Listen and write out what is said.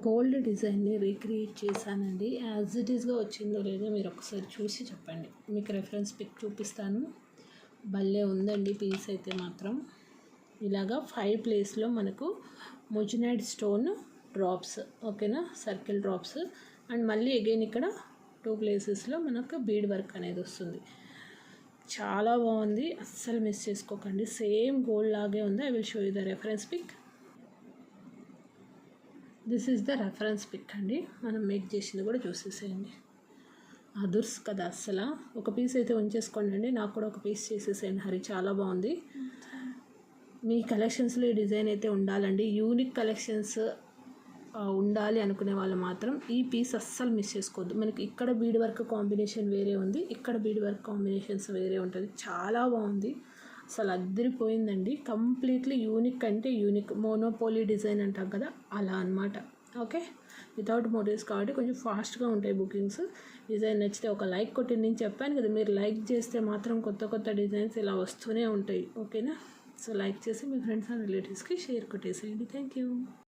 Gold డిజైన్ని recreate చేశానండి. As it ఈస్గా వచ్చిందో లేదో మీరు ఒకసారి చూసి చెప్పండి. మీకు రెఫరెన్స్ పిక్ చూపిస్తాను. భలే ఉందండి పీస్ అయితే మాత్రం. ఇలాగా 5 ప్లేస్లో మనకు మొజినైడ్ స్టోన్ డ్రాప్స్, ఓకేనా, సర్కిల్ డ్రాప్స్, అండ్ మళ్ళీ అగైన్ ఇక్కడ 2 ప్లేసెస్లో మనకు బీడ్ వర్క్ అనేది వస్తుంది. చాలా బాగుంది, అస్సలు మిస్ చేసుకోకండి. సేమ్ గోల్డ్ లాగే ఉంది. I will show you the reference pic. This is the reference pic అండి. మనం మేక్ చేసింది కూడా చూసేసేయండి. అదుర్స్ కదా అస్సలు. ఒక పీస్ అయితే ఉంచేసుకోండి అండి. నాకు కూడా ఒక పీస్ చేసేసేయండి హరి. చాలా బాగుంది. మీ కలెక్షన్స్లో ఈ డిజైన్ అయితే ఉండాలండి. యూనిక్ కలెక్షన్స్ ఉండాలి అనుకునే వాళ్ళు మాత్రం ఈ పీస్ అస్సలు మిస్ చేసుకోవద్దు. మనకి ఇక్కడ బీడ్ వర్క్ కాంబినేషన్ వేరే ఉంది, ఇక్కడ బీడ్ వర్క్ కాంబినేషన్స్ వేరే ఉంటుంది. చాలా బాగుంది, అసలు అద్దరిపోయిందండి. కంప్లీట్లీ యూనిక్ అంటే యూనిక్, మోనోపోలీ డిజైన్ అంటాం కదా అలా అనమాట. ఓకే, వితౌట్ మోటివ్స్ కాబట్టి కొంచెం ఫాస్ట్గా ఉంటాయి బుకింగ్స్. డిజైన్ నచ్చితే ఒక లైక్ కొట్టి, నేను చెప్పాను కదా మీరు లైక్ చేస్తే మాత్రం కొత్త కొత్త డిజైన్స్ ఇలా వస్తూనే ఉంటాయి. ఓకేనా, సో లైక్ చేసి మీ ఫ్రెండ్స్ అండ్ రిలేటివ్స్కి షేర్ కొట్టేసేయండి. Thank you.